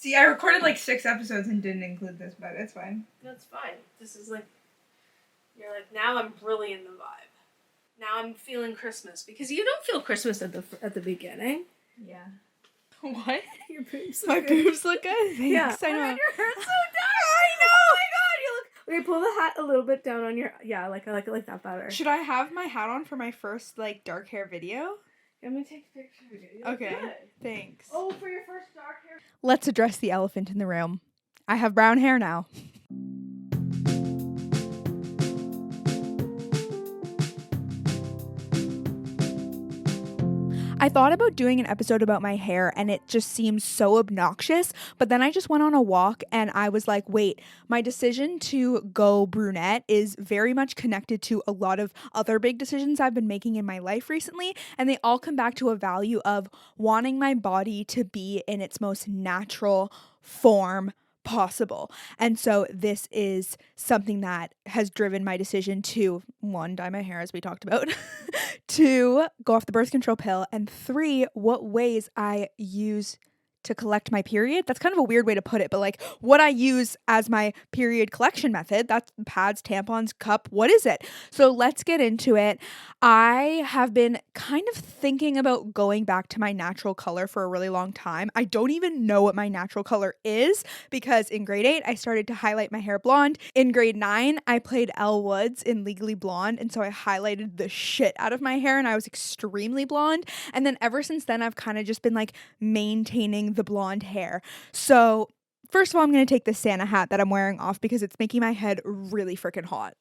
See, I recorded like 6 episodes and didn't include this, but it's fine. That's fine. This is like, you're like, now I'm really in the vibe. Now I'm feeling Christmas, because you don't feel Christmas at the beginning. Yeah. What? Your boobs My look good. boobs look good? Thanks, Yeah. I know. Your hair's so dark. I know. Oh my god, you look. Okay, pull the hat a little bit down on your. Yeah, I like it like that better. Should I have my hat on for my first like dark hair video? I'm gonna take a picture of you. You look Okay. good. Thanks. Oh, for your first dark hair. Let's address the elephant in the room. I have brown hair now. I thought about doing an episode about my hair and it just seems so obnoxious, but then I just went on a walk and I was like, wait, my decision to go brunette is very much connected to a lot of other big decisions I've been making in my life recently, and they all come back to a value of wanting my body to be in its most natural form possible. And so this is something that has driven my decision to, 1, dye my hair as we talked about, 2, go off the birth control pill, and 3, what ways I use to collect my period. That's kind of a weird way to put it, but like what I use as my period collection method. That's pads, tampons, cup. What is it? So let's get into it. I have been kind of thinking about going back to my natural color for a really long time. I don't even know what my natural color is because in grade 8, I started to highlight my hair blonde. In grade 9, I played Elle Woods in Legally Blonde. And so I highlighted the shit out of my hair and I was extremely blonde. And then ever since then, I've kind of just been like maintaining the blonde hair. So first of all, I'm going to take this Santa hat that I'm wearing off because it's making my head really freaking hot.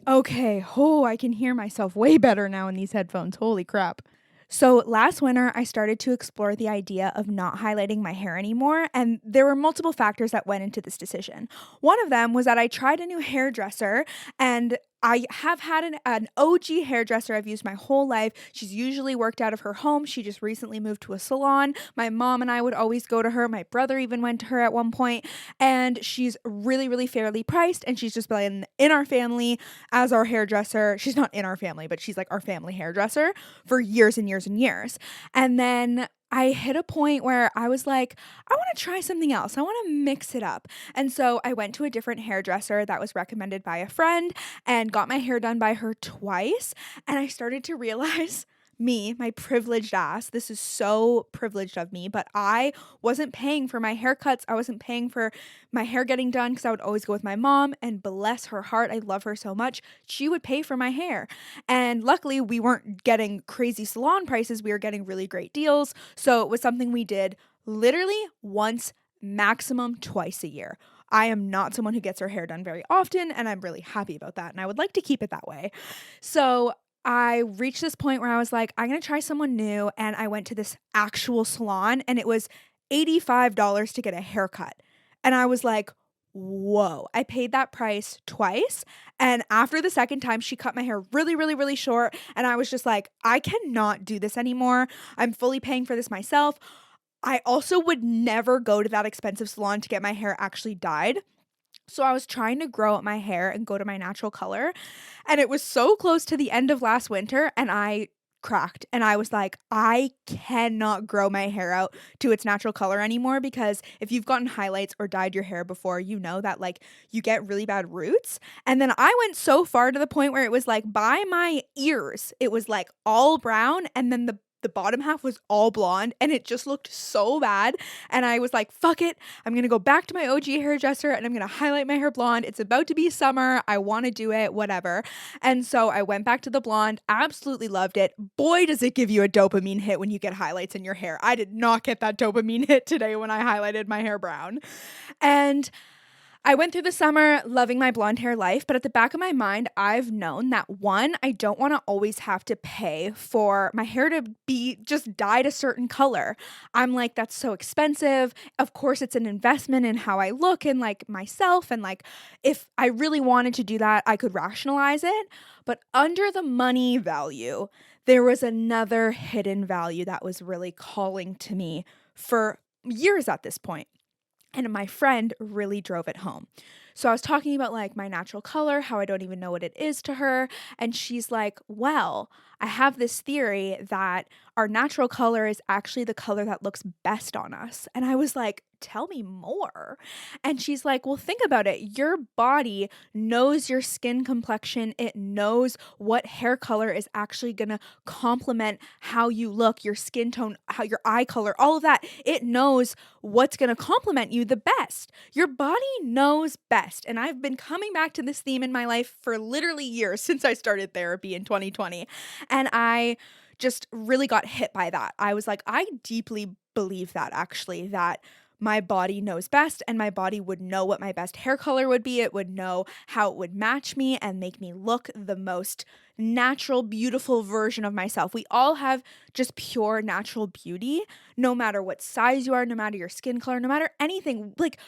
Okay, I can hear myself way better now in these headphones. Holy crap. So last winter, I started to explore the idea of not highlighting my hair anymore, and there were multiple factors that went into this decision. One of them was that I tried a new hairdresser, and I have had an OG hairdresser I've used my whole life. She's usually worked out of her home. She just recently moved to a salon. My mom and I would always go to her. My brother even went to her at one point, and she's really, really fairly priced, and she's just been in our family as our hairdresser. She's not in our family, but she's like our family hairdresser for years and years and years. And then I hit a point where I was like, I want to try something else. I want to mix it up. And so I went to a different hairdresser that was recommended by a friend and got my hair done by her twice. And I started to realize me, my privileged ass, this is so privileged of me, but I wasn't paying for my haircuts. I wasn't paying for my hair getting done because I would always go with my mom, and bless her heart, I love her so much. She would pay for my hair. And luckily we weren't getting crazy salon prices. We were getting really great deals. So it was something we did literally once, maximum twice a year. I am not someone who gets her hair done very often, and I'm really happy about that. And I would like to keep it that way. So I reached this point where I was like, I'm going to try someone new. And I went to this actual salon and it was $85 to get a haircut. And I was like, whoa, I paid that price twice. And after the second time, she cut my hair really, really, really short. And I was just like, I cannot do this anymore. I'm fully paying for this myself. I also would never go to that expensive salon to get my hair actually dyed. So I was trying to grow out my hair and go to my natural color. And it was so close to the end of last winter and I cracked. And I was like, I cannot grow my hair out to its natural color anymore, because if you've gotten highlights or dyed your hair before, you know that like you get really bad roots. And then I went so far to the point where it was like by my ears, it was like all brown, and then the bottom half was all blonde, and it just looked so bad. And I was like, fuck it. I'm going to go back to my OG hairdresser and I'm going to highlight my hair blonde. It's about to be summer. I want to do it, whatever. And so I went back to the blonde, absolutely loved it. Boy, does it give you a dopamine hit when you get highlights in your hair. I did not get that dopamine hit today when I highlighted my hair brown. And I went through the summer loving my blonde hair life, but at the back of my mind, I've known that 1, I don't want to always have to pay for my hair to be just dyed a certain color. I'm like, that's so expensive. Of course, it's an investment in how I look and like myself. And like, if I really wanted to do that, I could rationalize it. But under the money value, there was another hidden value that was really calling to me for years at this point. And my friend really drove it home. So I was talking about like my natural color, how I don't even know what it is to her. And she's like, well, I have this theory that our natural color is actually the color that looks best on us. And I was like, tell me more. And she's like, well, think about it. Your body knows your skin complexion. It knows what hair color is actually going to complement how you look, your skin tone, how your eye color, all of that. It knows what's going to complement you the best. Your body knows best. And I've been coming back to this theme in my life for literally years since I started therapy in 2020. And I just really got hit by that. I was like, I deeply believe that actually, that my body knows best and my body would know what my best hair color would be. It would know how it would match me and make me look the most natural, beautiful version of myself. We all have just pure natural beauty, no matter what size you are, no matter your skin color, no matter anything. Like,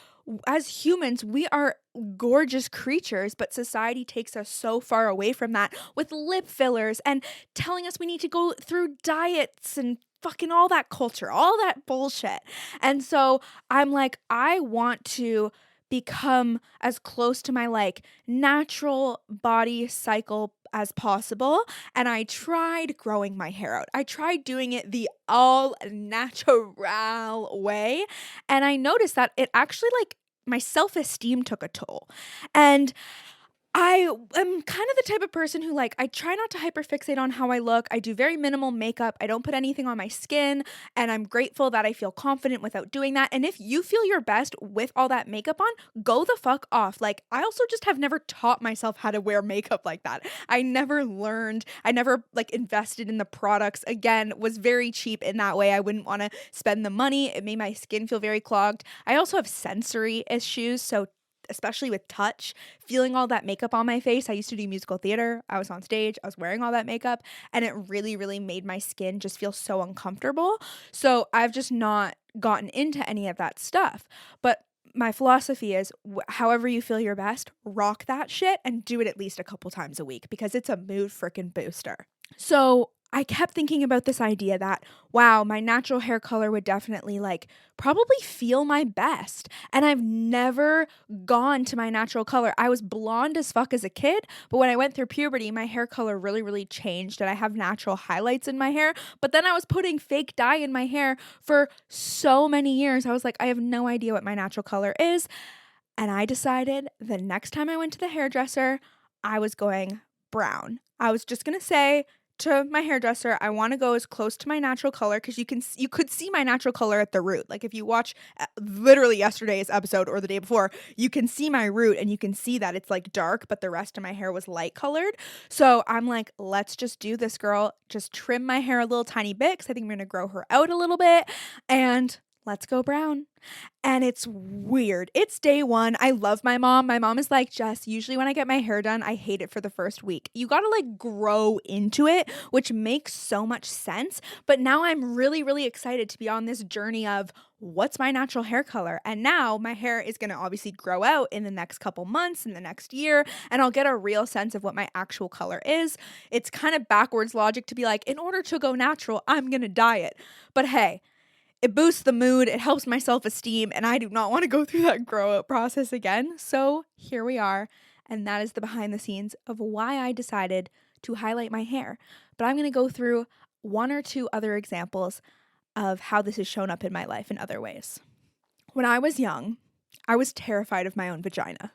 as humans, we are gorgeous creatures, but society takes us so far away from that with lip fillers and telling us we need to go through diets and fucking all that culture, all that bullshit. And so I'm like, I want to become as close to my like natural body cycle as possible. And I tried growing my hair out. I tried doing it the all natural way. And I noticed that it actually like my self-esteem took a toll. And I am kind of the type of person who like, I try not to hyperfixate on how I look. I do very minimal makeup. I don't put anything on my skin. And I'm grateful that I feel confident without doing that. And if you feel your best with all that makeup on, go the fuck off. Like, I also just have never taught myself how to wear makeup like that. I never learned. I never like invested in the products. Again, was very cheap in that way. I wouldn't want to spend the money. It made my skin feel very clogged. I also have sensory issues. So especially with touch, feeling all that makeup on my face. I used to do musical theater. I was on stage. I was wearing all that makeup, and it really, really made my skin just feel so uncomfortable. So I've just not gotten into any of that stuff. But my philosophy is however you feel your best, rock that shit and do it at least a couple times a week because it's a mood freaking booster. So I kept thinking about this idea that, wow, my natural hair color would definitely like probably feel my best. And I've never gone to my natural color. I was blonde as fuck as a kid, but when I went through puberty, my hair color really, really changed and I have natural highlights in my hair. But then I was putting fake dye in my hair for so many years. I was like, I have no idea what my natural color is. And I decided the next time I went to the hairdresser, I was going brown. I was just going to say to my hairdresser, I want to go as close to my natural color because you could see my natural color at the root. Like if you watch literally yesterday's episode or the day before, you can see my root and you can see that it's like dark, but the rest of my hair was light colored. So I'm like, let's just do this, girl. Just trim my hair a little tiny bit because I think I'm going to grow her out a little bit and let's go brown. And it's weird. It's day one. I love my mom. My mom is like, Jess, usually when I get my hair done, I hate it for the first week. You got to like grow into it, which makes so much sense. But now I'm really, really excited to be on this journey of what's my natural hair color. And now my hair is going to obviously grow out in the next couple months, in the next year, and I'll get a real sense of what my actual color is. It's kind of backwards logic to be like, in order to go natural, I'm going to dye it. But hey, it boosts the mood, it helps my self-esteem, and I do not want to go through that grow-up process again. So here we are, and that is the behind the scenes of why I decided to highlight my hair. But I'm going to go through one or two other examples of how this has shown up in my life in other ways. When I was young, I was terrified of my own vagina.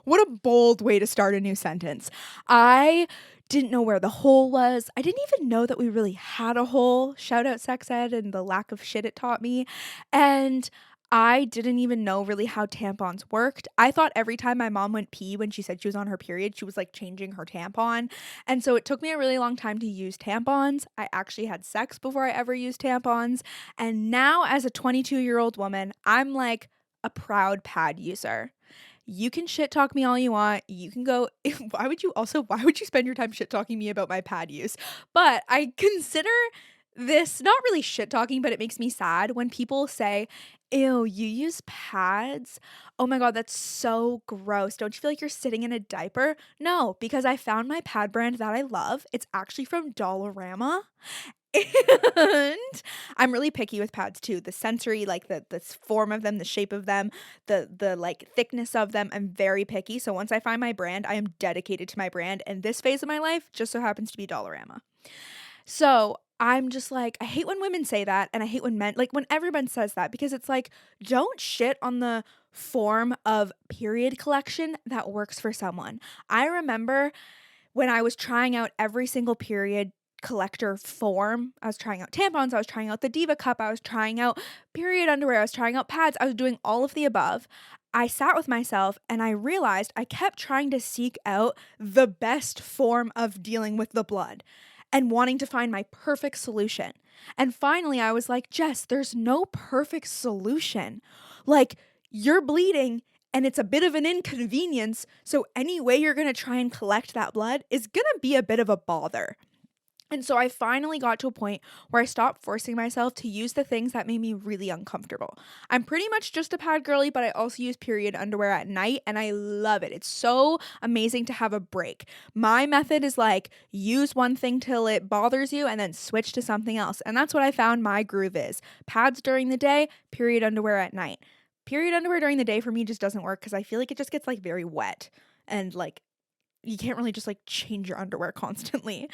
What a bold way to start a new sentence. I didn't know where the hole was. I didn't even know that we really had a hole. Shout out sex ed and the lack of shit it taught me. And I didn't even know really how tampons worked. I thought every time my mom went pee when she said she was on her period, she was like changing her tampon. And so it took me a really long time to use tampons. I actually had sex before I ever used tampons. And now as a 22-year-old woman, I'm like a proud pad user. You can shit talk me all you want. You can go, why would you spend your time shit talking me about my pad use? But I consider this not really shit talking, but it makes me sad when people say, ew, you use pads? Oh my God, that's so gross. Don't you feel like you're sitting in a diaper? No, because I found my pad brand that I love. It's actually from Dollarama. And I'm really picky with pads too. The sensory, like the form of them, the shape of them, the like thickness of them, I'm very picky. So once I find my brand, I am dedicated to my brand. And this phase of my life just so happens to be Dollarama. So I'm just like, I hate when women say that, and I hate when men, like when everyone says that, because it's like, don't shit on the form of period collection that works for someone. I remember when I was trying out every single period collector form, I was trying out tampons, I was trying out the Diva cup, I was trying out period underwear, I was trying out pads, I was doing all of the above. I sat with myself and I realized I kept trying to seek out the best form of dealing with the blood and wanting to find my perfect solution. And finally, I was like, Jess, there's no perfect solution. Like, you're bleeding and it's a bit of an inconvenience. So, any way you're going to try and collect that blood is going to be a bit of a bother. And so I finally got to a point where I stopped forcing myself to use the things that made me really uncomfortable. I'm pretty much just a pad girly, but I also use period underwear at night and I love it. It's so amazing to have a break. My method is like use one thing till it bothers you and then switch to something else. And that's what I found my groove is. Pads during the day, period underwear at night. Period underwear during the day for me just doesn't work because I feel like it just gets like very wet and like you can't really just like change your underwear constantly.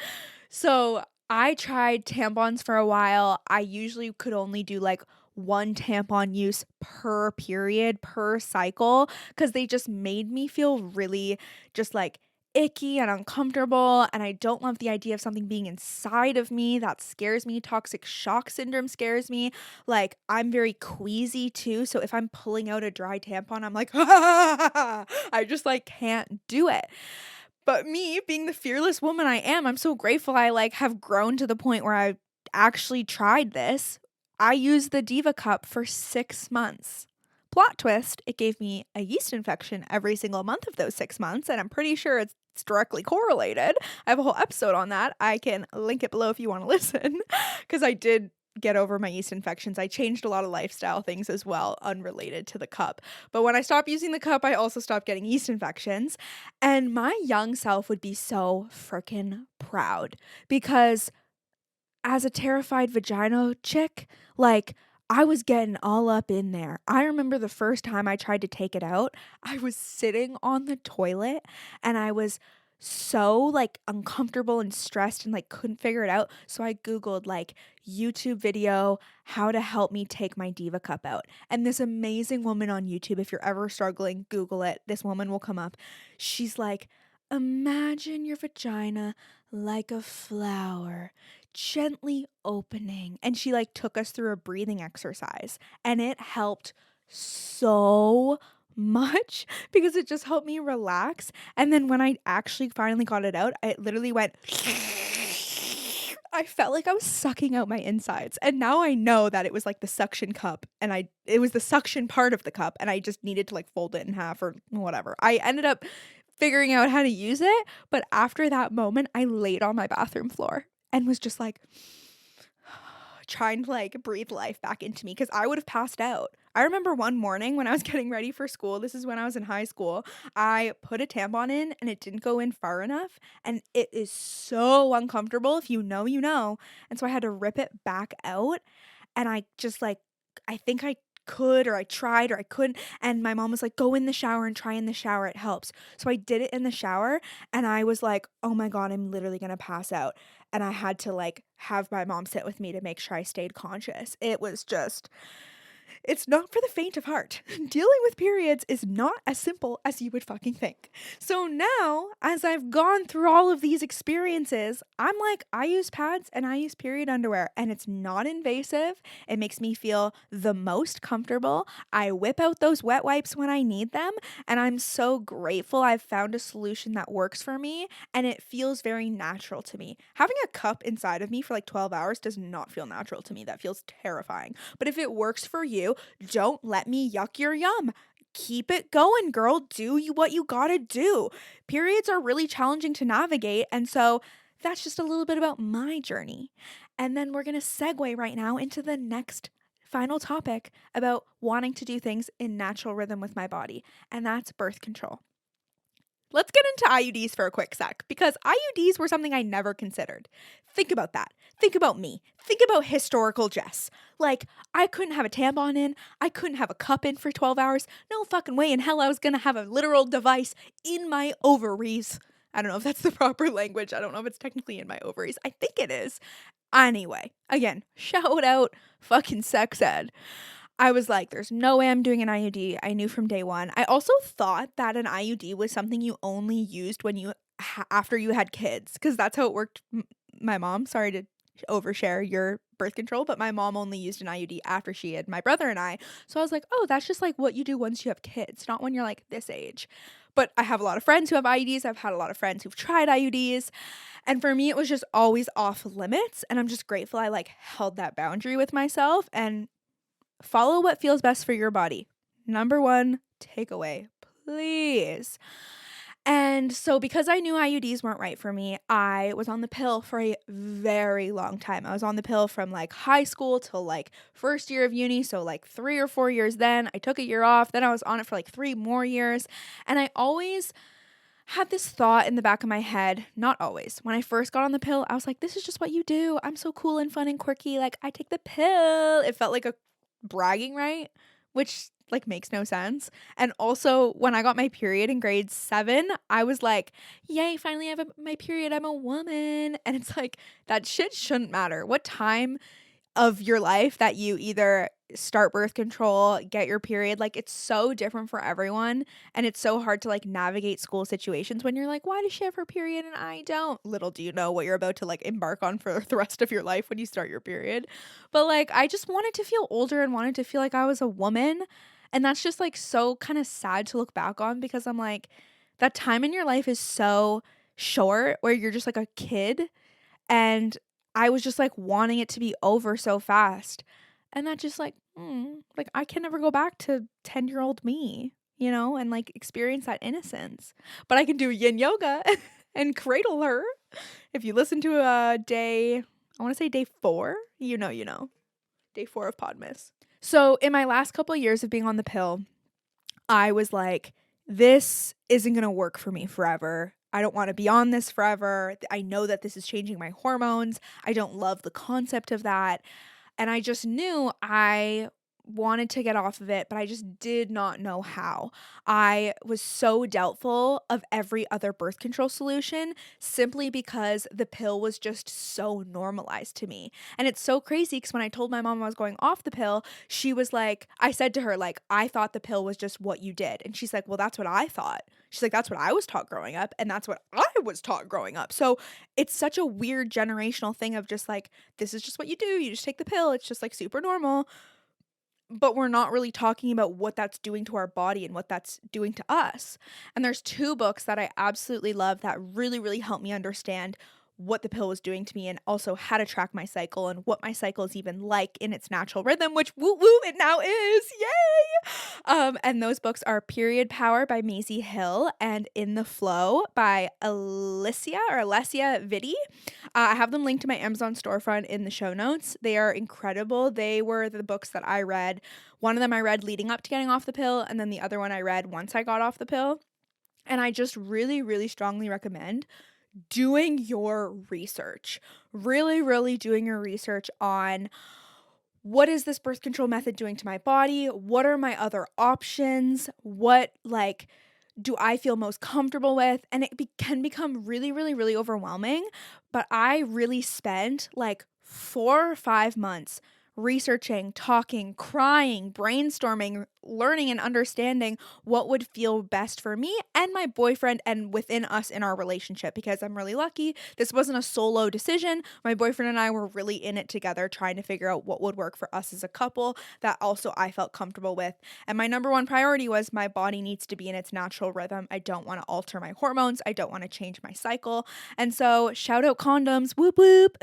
So I tried tampons for a while. I usually could only do like one tampon use per period, per cycle, because they just made me feel really just like icky and uncomfortable. And I don't love the idea of something being inside of me. That scares me. Toxic shock syndrome scares me. Like, I'm very queasy too. So if I'm pulling out a dry tampon, I'm like, I just like can't do it. But me being the fearless woman I am, I'm so grateful I like have grown to the point where I actually tried this. I used the Diva cup for 6 months. Plot twist, it gave me a yeast infection every single month of those 6 months, and I'm pretty sure it's directly correlated. I have a whole episode on that. I can link it below if you want to listen, because I did get over my yeast infections. I changed a lot of lifestyle things as well, unrelated to the cup. But when I stopped using the cup, I also stopped getting yeast infections. And my young self would be so freaking proud because as a terrified vagina chick, like I was getting all up in there. I remember the first time I tried to take it out, I was sitting on the toilet and I was so like uncomfortable and stressed and like couldn't figure it out. So I Googled like YouTube video, how to help me take my Diva cup out. And this amazing woman on YouTube, if you're ever struggling, Google it. This woman will come up. She's like, imagine your vagina like a flower gently opening. And she like took us through a breathing exercise and it helped so much because it just helped me relax. And then when I actually finally got it out, it literally went I felt like I was sucking out my insides. And now I know that it was like the suction cup and it was the suction part of the cup and I just needed to like fold it in half or whatever. I ended up figuring out how to use it, but after that moment I laid on my bathroom floor and was just like trying to like breathe life back into me because I would have passed out. I remember one morning when I was getting ready for school, this is when I was in high school, I put a tampon in and it didn't go in far enough and it is so uncomfortable. If you know, you know. And so I had to rip it back out and I just like, I think I could or I tried or I couldn't and my mom was like go in the shower and try in the shower, it helps. So I did it in the shower and I was like, oh my god, I'm literally gonna pass out. And I had to like have my mom sit with me to make sure I stayed conscious. It was just it's not for the faint of heart. Dealing with periods is not as simple as you would fucking think. So now, as I've gone through all of these experiences, I'm like, I use pads and I use period underwear, and it's not invasive. It makes me feel the most comfortable. I whip out those wet wipes when I need them, and I'm so grateful I've found a solution that works for me, and it feels very natural to me. Having a cup inside of me for like 12 hours does not feel natural to me. That feels terrifying. But if it works for you, don't let me yuck your yum. Keep it going, girl. Do what you gotta do. Periods are really challenging to navigate, and so that's just a little bit about my journey. And then we're gonna segue right now into the next final topic about wanting to do things in natural rhythm with my body, and that's birth control. Let's get into IUDs for a quick sec because IUDs were something I never considered. Think about that. Think about me. Think about historical Jess. Like, I couldn't have a tampon in. I couldn't have a cup in for 12 hours. No fucking way in hell I was going to have a literal device in my ovaries. I don't know if that's the proper language. I don't know if it's technically in my ovaries. I think it is. Anyway, again, shout out fucking sex ed. I was like, there's no way I'm doing an IUD. I knew from day one. I also thought that an IUD was something you only used when you after you had kids, because that's how it worked. My mom, sorry to overshare your birth control, but my mom only used an IUD after she had my brother and I. So I was like, oh, that's just like what you do once you have kids, not when you're like this age. But I have a lot of friends who have IUDs. I've had a lot of friends who've tried IUDs. And for me, it was just always off limits. And I'm just grateful I like held that boundary with myself and follow what feels best for your body. Number one takeaway, please. And so, because I knew IUDs weren't right for me, I was on the pill for a very long time. I was on the pill from like high school till like first year of uni. So, like 3 or 4 years then. I took a year off. Then I was on it for like 3 more years. And I always had this thought in the back of my head, not always. When I first got on the pill, I was like, this is just what you do. I'm so cool and fun and quirky. Like, I take the pill. It felt like a bragging right, which like makes no sense. And also when I got my period in grade 7, I was like, yay, finally I have my period, I'm a woman. And it's like, that shit shouldn't matter what time of your life that you either start birth control, get your period. Like, it's so different for everyone, and it's so hard to like navigate school situations when you're like, why does she have her period and I don't? Little do you know what you're about to like embark on for the rest of your life when you start your period. But like, I just wanted to feel older and wanted to feel like I was a woman, and that's just like so kind of sad to look back on, because I'm like, that time in your life is so short where you're just like a kid, and I was just like wanting it to be over so fast. And that just like, like I can never go back to 10-year-old me, and like experience that innocence. But I can do yin yoga and cradle her. If you listen to I want to say day 4, day 4 of Podmas. So in my last couple of years of being on the pill, I was like, this isn't going to work for me forever. I don't want to be on this forever. I know that this is changing my hormones. I don't love the concept of that. And I just knew I wanted to get off of it, but I just did not know how. I was so doubtful of every other birth control solution simply because the pill was just so normalized to me. And it's so crazy because when I told my mom I was going off the pill, she was like, I said to her, like, I thought the pill was just what you did. And she's like, well, that's what I thought. She's like, that's what I was taught growing up, and that's what I was taught growing up. So it's such a weird generational thing of just like, this is just what you do. You just take the pill. It's just like super normal. But we're not really talking about what that's doing to our body and what that's doing to us. And there's 2 books that I absolutely love that really, really helped me understand what the pill was doing to me, and also how to track my cycle and what my cycle is even like in its natural rhythm, which woo woo it now is. Yay! And those books are Period Power by Maisie Hill and In the Flow by Alessia Vitti. I have them linked to my Amazon storefront in the show notes. They are incredible. They were the books that I read. One of them I read leading up to getting off the pill, and then the other one I read once I got off the pill. And I just really, really strongly recommend doing your research. Really, really doing your research on, what is this birth control method doing to my body? What are my other options? What like do I feel most comfortable with? And it can become really, really, really overwhelming. But I really spent like 4 or 5 months researching, talking, crying, brainstorming, learning and understanding what would feel best for me and my boyfriend and within us in our relationship, because I'm really lucky. This wasn't a solo decision. My boyfriend and I were really in it together, trying to figure out what would work for us as a couple that also I felt comfortable with. And my number one priority was my body needs to be in its natural rhythm. I don't want to alter my hormones. I don't want to change my cycle. And so shout out condoms, whoop whoop.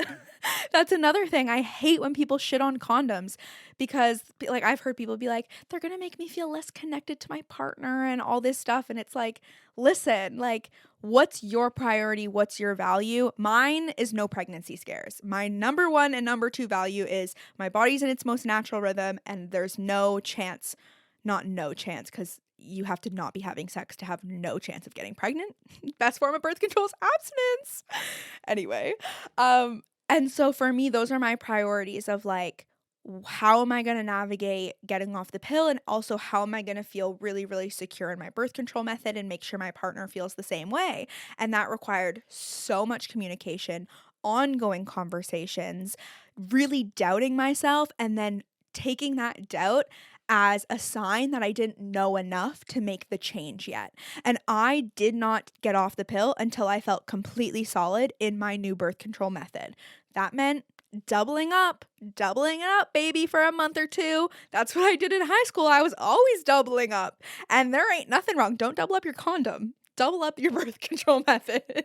That's another thing. I hate when people shit on condoms, because like I've heard people be like, they're going to make me feel less connected to my partner and all this stuff. And it's like, listen, like, what's your priority? What's your value? Mine is no pregnancy scares. My number 1 and number 2 value is my body's in its most natural rhythm, and there's no chance, not no chance, because you have to not be having sex to have no chance of getting pregnant. Best form of birth control is abstinence. Anyway, and so for me, those are my priorities of like, how am I going to navigate getting off the pill? And also, how am I going to feel really, really secure in my birth control method and make sure my partner feels the same way? And that required so much communication, ongoing conversations, really doubting myself, and then taking that doubt as a sign that I didn't know enough to make the change yet. And I did not get off the pill until I felt completely solid in my new birth control method. That meant doubling up, baby, for a month or two. That's what I did in high school. I was always doubling up. And there ain't nothing wrong. Don't double up your condom. Double up your birth control method.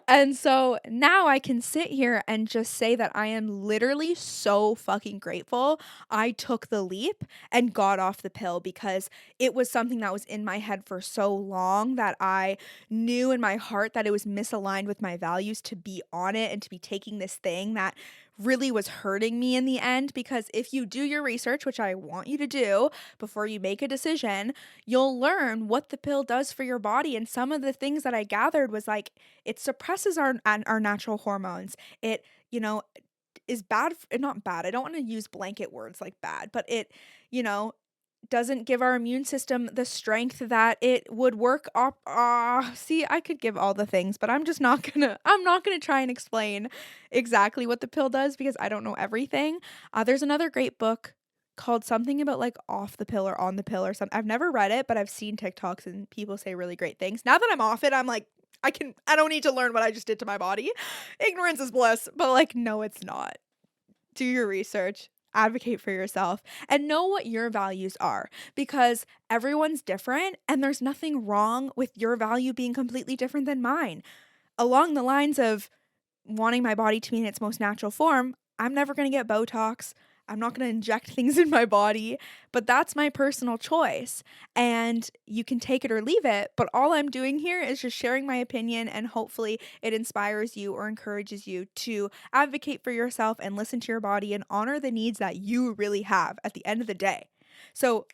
And so now I can sit here and just say that I am literally so fucking grateful I took the leap and got off the pill, because it was something that was in my head for so long that I knew in my heart that it was misaligned with my values to be on it and to be taking this thing that really was hurting me in the end. Because if you do your research, which I want you to do before you make a decision, you'll learn what the pill does for your body. And some of the things that I gathered was like, it suppresses our natural hormones. It, is bad, not bad. I don't want to use blanket words like bad, but it, doesn't give our immune system the strength that it would work up. See, I could give all the things, but I'm not gonna try and explain exactly what the pill does, because I don't know everything. There's another great book called something about like off the pill or on the pill or something. I've never read it, but I've seen TikToks and people say really great things. Now that I'm off it, I'm like, I don't need to learn what I just did to my body. Ignorance is bliss, but like, no, it's not. Do your research. Advocate for yourself and know what your values are, because everyone's different and there's nothing wrong with your value being completely different than mine. Along the lines of wanting my body to be in its most natural form, I'm never going to get Botox. I'm not going to inject things in my body, but that's my personal choice and you can take it or leave it. But all I'm doing here is just sharing my opinion, and hopefully it inspires you or encourages you to advocate for yourself and listen to your body and honor the needs that you really have at the end of the day. So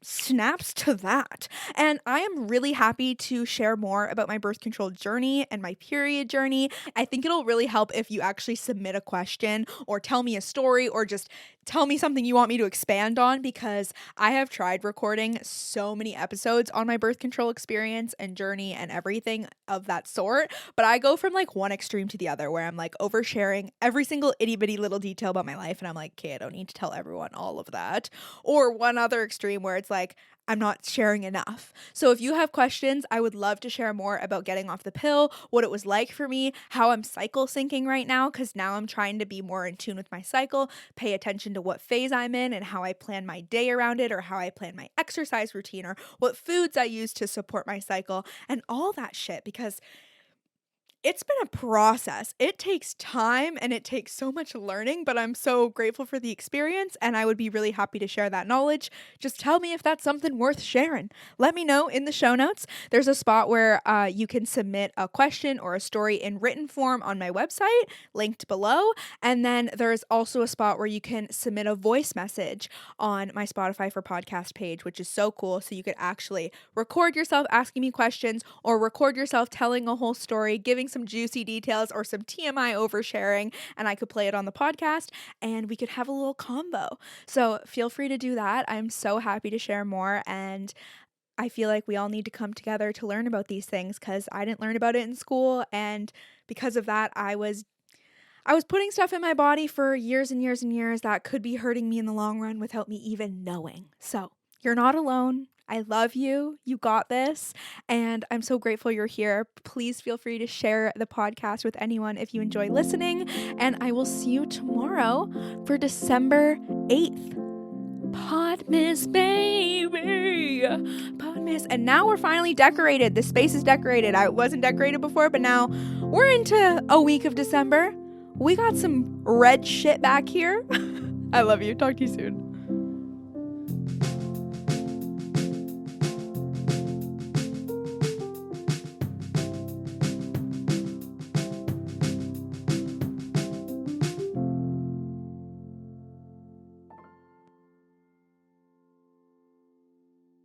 snaps to that. And I am really happy to share more about my birth control journey and my period journey. I think it'll really help if you actually submit a question or tell me a story or just tell me something you want me to expand on, because I have tried recording so many episodes on my birth control experience and journey and everything of that sort, but I go from like one extreme to the other where I'm like oversharing every single itty bitty little detail about my life and I'm like, okay, I don't need to tell everyone all of that. Or one other extreme where it's like, I'm not sharing enough. So if you have questions, I would love to share more about getting off the pill, what it was like for me, how I'm cycle syncing right now, because now I'm trying to be more in tune with my cycle, pay attention to what phase I'm in and how I plan my day around it, or how I plan my exercise routine, or what foods I use to support my cycle and all that shit, because it's been a process. It takes time and it takes so much learning, but I'm so grateful for the experience and I would be really happy to share that knowledge. Just tell me if that's something worth sharing. Let me know in the show notes. There's a spot where you can submit a question or a story in written form on my website, linked below. And then there's also a spot where you can submit a voice message on my Spotify for Podcast page, which is so cool. So you could actually record yourself asking me questions or record yourself telling a whole story, giving some juicy details or some TMI oversharing, and I could play it on the podcast and we could have a little combo. So feel free to do that. I'm so happy to share more, and I feel like we all need to come together to learn about these things, because I didn't learn about it in school, and because of that I was putting stuff in my body for years and years and years that could be hurting me in the long run without me even knowing. So you're not alone. I love you. You got this. And I'm so grateful you're here. Please feel free to share the podcast with anyone if you enjoy listening. And I will see you tomorrow for December 8th. Podmas, baby. Podmas. And now we're finally decorated. The space is decorated. I wasn't decorated before, but now we're into a week of December. We got some red shit back here. I love you. Talk to you soon.